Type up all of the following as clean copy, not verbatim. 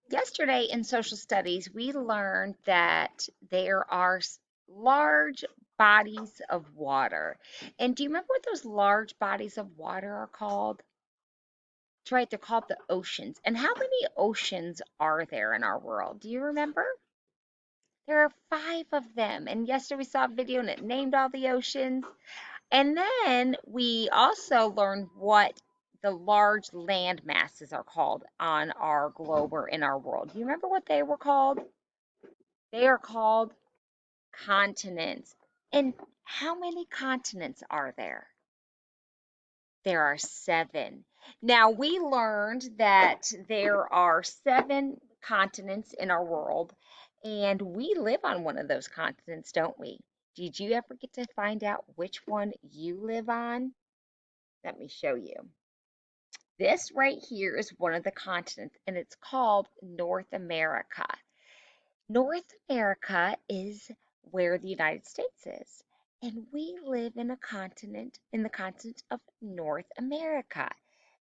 Yesterday in social studies, we learned that there are large bodies of water. And do you remember what those large bodies of water are called? That's right, they're called the oceans. And how many oceans are there in our world? Do you remember? There are five of them. And yesterday we saw a video and it named all the oceans. And then we also learned what the large land masses are called on our globe or in our world. Do you remember what they were called? They are called continents. And how many continents are there? There are seven. Now, we learned that there are seven continents in our world, and we live on one of those continents, don't we? Did you ever get to find out which one you live on? Let me show you. This right here is one of the continents, and it's called North America. North America is where the United States is, and we live in a continent, in the continent of North America.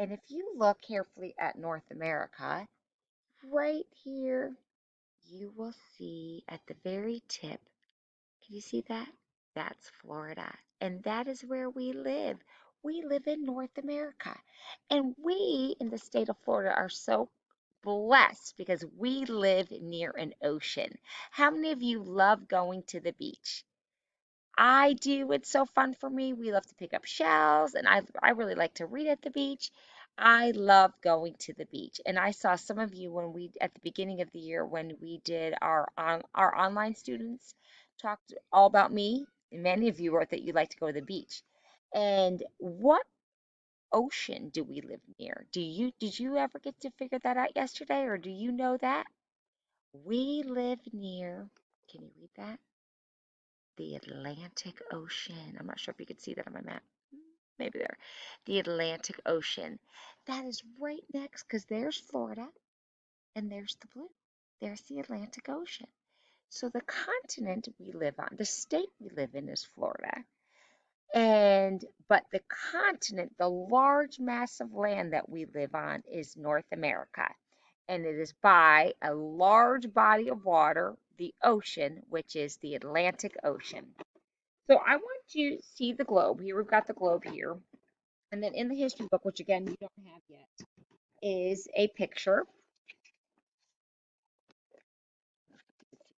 And if you look carefully at North America, right here, you will see at the very tip, can you see that? That's Florida. And that is where we live. We live in North America. And we in the state of Florida are so blessed because we live near an ocean. How many of you love going to the beach? I do. It's so fun for me. We love to pick up shells, and I really like to read at the beach. I love going to the beach. And I saw some of you when we at the beginning of the year when we did our online students talked all about me. And many of you wrote that you like to go to the beach. And what ocean do we live near? Did you ever get to figure that out yesterday, or do you know that? We live near, can you read that? The Atlantic Ocean. I'm not sure if you could see that on my map. Maybe there. The Atlantic Ocean. That is right next because there's Florida and there's the blue. There's the Atlantic Ocean. So the continent we live on, the state we live in is Florida. But the continent, the large mass of land that we live on is North America. And it is by a large body of water, the ocean, which is the Atlantic Ocean. So I want you to see the globe. Here we've got the globe here. And then in the history book, which again you don't have yet, is a picture.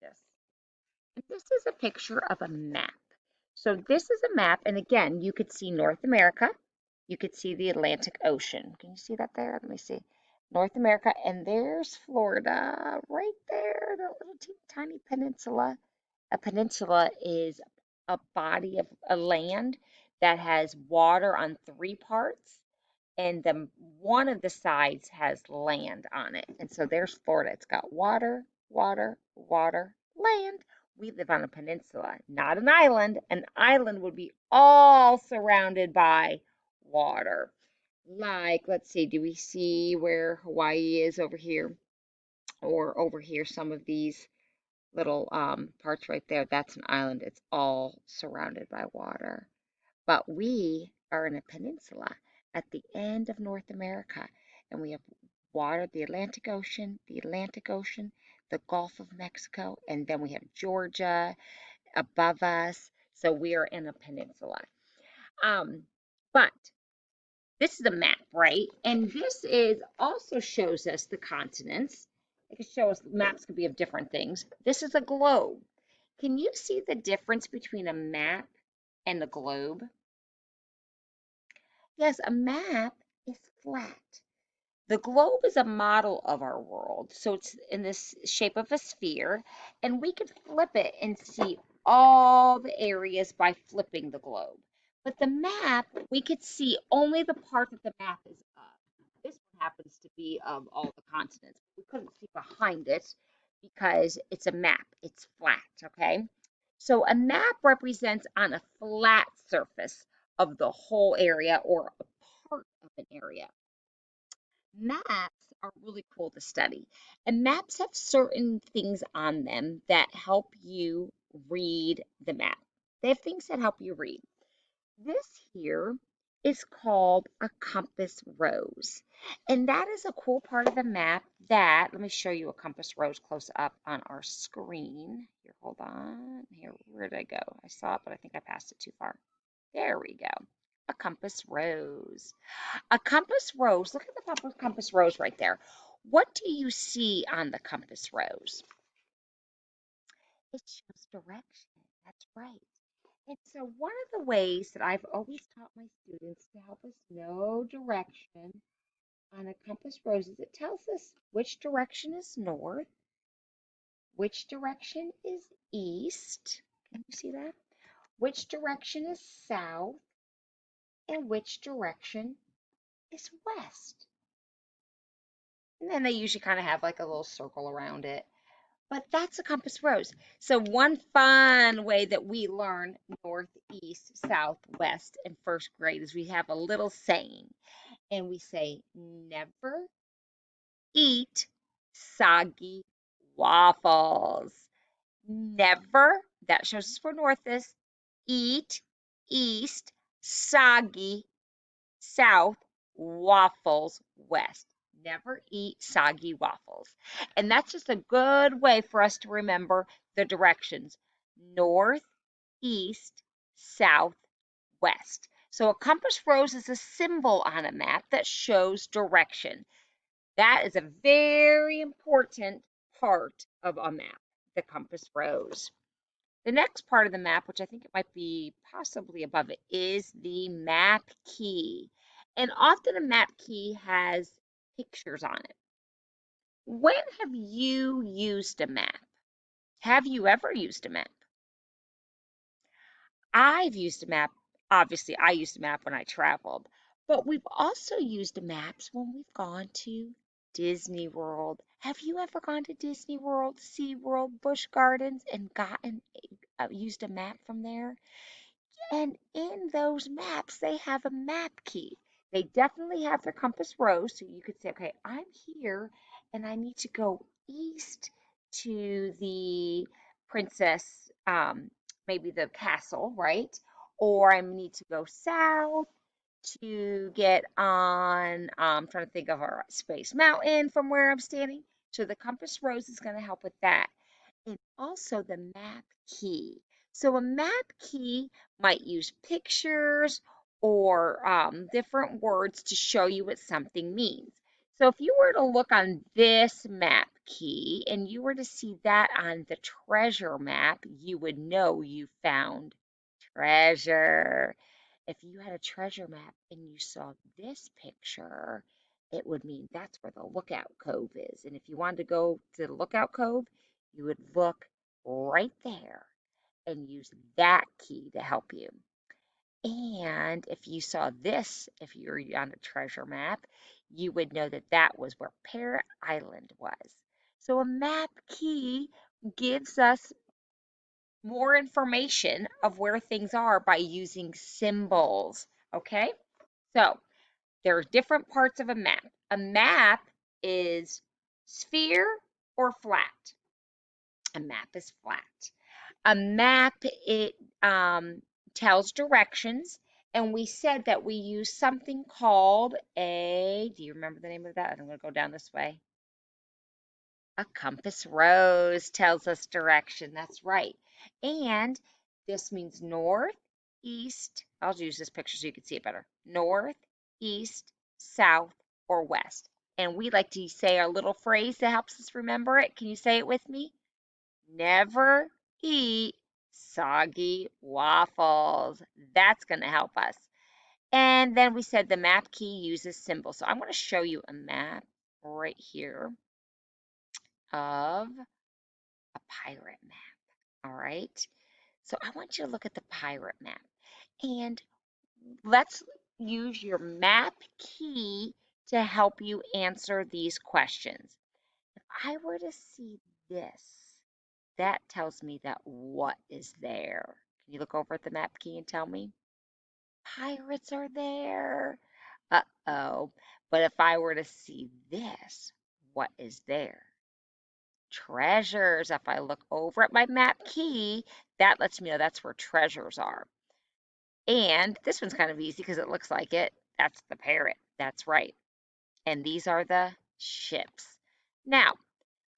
This. And this is a picture of a map. So this is a map, and again, you could see North America. You could see the Atlantic Ocean. Can you see that there? Let me see. North America, and there's Florida right there, that little tiny peninsula. A peninsula is a body of a land that has water on three parts, and the one of the sides has land on it. And so there's Florida. It's got water, water, water, land. We live on a peninsula, not an island. An island would be all surrounded by water. Like, let's see, do we see where Hawaii is over here? Or over here, some of these little parts right there, that's an island. It's all surrounded by water. But we are in a peninsula at the end of North America, and we have water, the Atlantic Ocean, the Gulf of Mexico, and then we have Georgia above us. So we are in a peninsula. But this is a map, right? And this is also shows us the continents. It can show us maps could be of different things. This is a globe. Can you see the difference between a map and a globe? Yes, a map is flat. The globe is a model of our world. So it's in this shape of a sphere, and we could flip it and see all the areas by flipping the globe. But the map, we could see only the part that the map is of. This one happens to be of all the continents. We couldn't see behind it because it's a map. It's flat, okay? So a map represents on a flat surface of the whole area or a part of an area. Maps are really cool to study, and maps have certain things on them that help you read the map. They have things that help you read. This here is called a compass rose. And that is a cool part of the map that, let me show you a compass rose close up on our screen. Here, hold on. Here, where did I go? I saw it, but I think I passed it too far. There we go. A compass rose. A compass rose, look at the compass rose right there. What do you see on the compass rose? It shows direction. That's right. And so one of the ways that I've always taught my students to help us know direction on a compass rose is it tells us which direction is north, which direction is east. Can you see that? Which direction is south, and which direction is west. And then they usually kind of have like a little circle around it. But that's a compass rose. So one fun way that we learn north, east, south, west in first grade is we have a little saying. And we say, never eat soggy waffles. Never, that shows us where north is, eat east, soggy south, waffles west. Never eat soggy waffles. And that's just a good way for us to remember the directions north, east, south, west. So a compass rose is a symbol on a map that shows direction. That is a very important part of a map, the compass rose. The next part of the map, which I think it might be possibly above it, is the map key. And often a map key has pictures on it. When have you used a map? Have you ever used a map? I've used a map. Obviously, I used a map when I traveled, but we've also used maps when we've gone to Disney World. Have you ever gone to Disney World, Sea World, Busch Gardens, and gotten used a map from there? And in those maps, they have a map key. They definitely have their compass rose, so you could say, okay, I'm here and I need to go east to the princess, maybe the castle, right? Or I need to go south to get on, trying to think of our Space Mountain from where I'm standing. So the compass rose is going to help with that. And also the map key. So a map key might use pictures or different words to show you what something means. So if you were to look on this map key and you were to see that on the treasure map, you would know you found treasure. If you had a treasure map and you saw this picture, it would mean that's where the lookout cove is. And if you wanted to go to the lookout cove, you would look right there and use that key to help you. And if you saw this, if you were on a treasure map, you would know that that was where Parrot Island was. So a map key gives us more information of where things are by using symbols. Okay, so there are different parts of a map. A map is sphere or flat. A map is flat. A map, it tells directions, and we said that we use something called a, do you remember the name of that? I'm going to go down this way. A compass rose tells us direction. That's right. And this means north, east. I'll use this picture so you can see it better. North, east, south, or west. And we like to say our little phrase that helps us remember it. Can you say it with me? Never eat soggy waffles. That's going to help us. And then we said the map key uses symbols. So I'm going to show you a map right here of a pirate map. All right. So I want you to look at the pirate map and let's use your map key to help you answer these questions. If I were to see this, that tells me that what is there? Can you look over at the map key and tell me? Pirates are there. Uh-oh. But if I were to see this, what is there? Treasures. If I look over at my map key, that lets me know that's where treasures are. And this one's kind of easy because it looks like it. That's the parrot. That's right. And these are the ships. Now,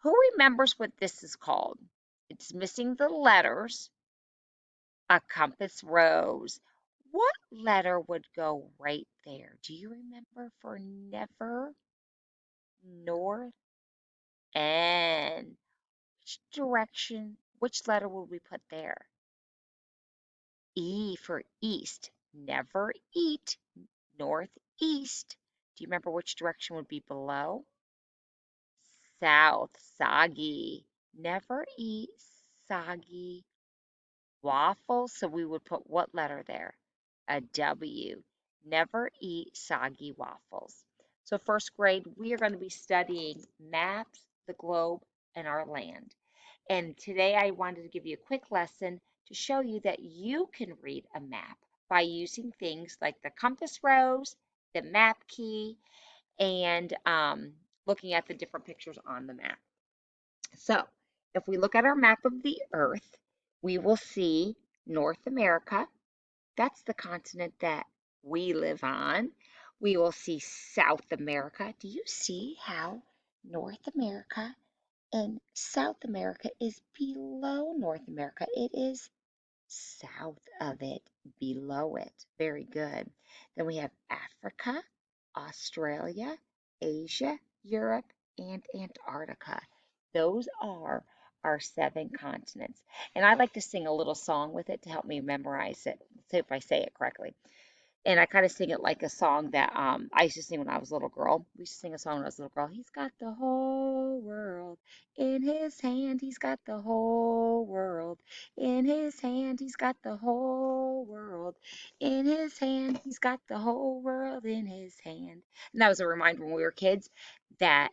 who remembers what this is called? It's missing the letters. A compass rose. What letter would go right there? Do you remember for never, north, and which direction? Which letter would we put there? E for east. Never eat. Northeast. Do you remember which direction would be below? South. Soggy. Never eat soggy waffles. So we would put what letter there? A W. Never eat soggy waffles. So, first grade, we are going to be studying maps, the globe, and our land. And today I wanted to give you a quick lesson to show you that you can read a map by using things like the compass rose, the map key, and looking at the different pictures on the map. So, if we look at our map of the Earth, we will see North America. That's the continent that we live on. We will see South America. Do you see how North America and South America is below North America? It is south of it, below it. Very good. Then we have Africa, Australia, Asia, Europe, and Antarctica. Those are our 7 continents. And I like to sing a little song with it to help me memorize it. See if I say it correctly. And I kind of sing it like a song that I used to sing when I was a little girl. We used to sing a song when I was a little girl. He's got the whole world in his hand. He's got the whole world in his hand. He's got the whole world in his hand. He's got the whole world in his hand. And that was a reminder when we were kids that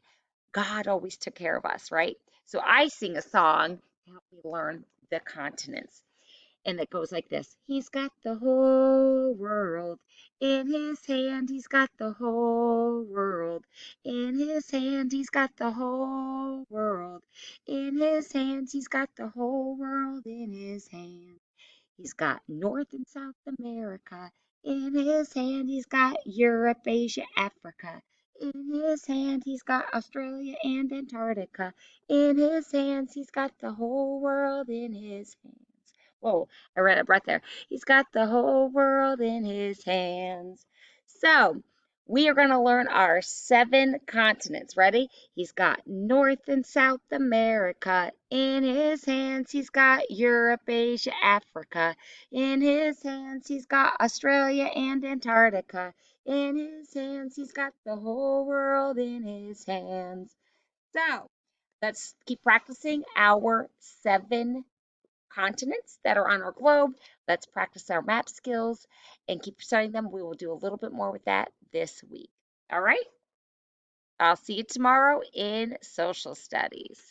God always took care of us, right? So I sing a song to help me learn the continents and it goes like this. He's got the whole world in his hand. He's got the whole world in his hand. He's got the whole world in his hands. He's got the whole world in his hand. He's got North and South America in his hand. He's got Europe, Asia, Africa in his hand. He's got Australia and Antarctica in his hands. He's got the whole world in his hands. Whoa, I ran out of breath there. He's got the whole world in his hands. So, we are going to learn our 7 continents. Ready? He's got North and South America in his hands. He's got Europe, Asia, Africa in his hands. He's got Australia and Antarctica in his hands. He's got the whole world in his hands. So, let's keep practicing our 7 continents that are on our globe. Let's practice our map skills and keep studying them. We will do a little bit more with that this week. All right? I'll see you tomorrow in social studies.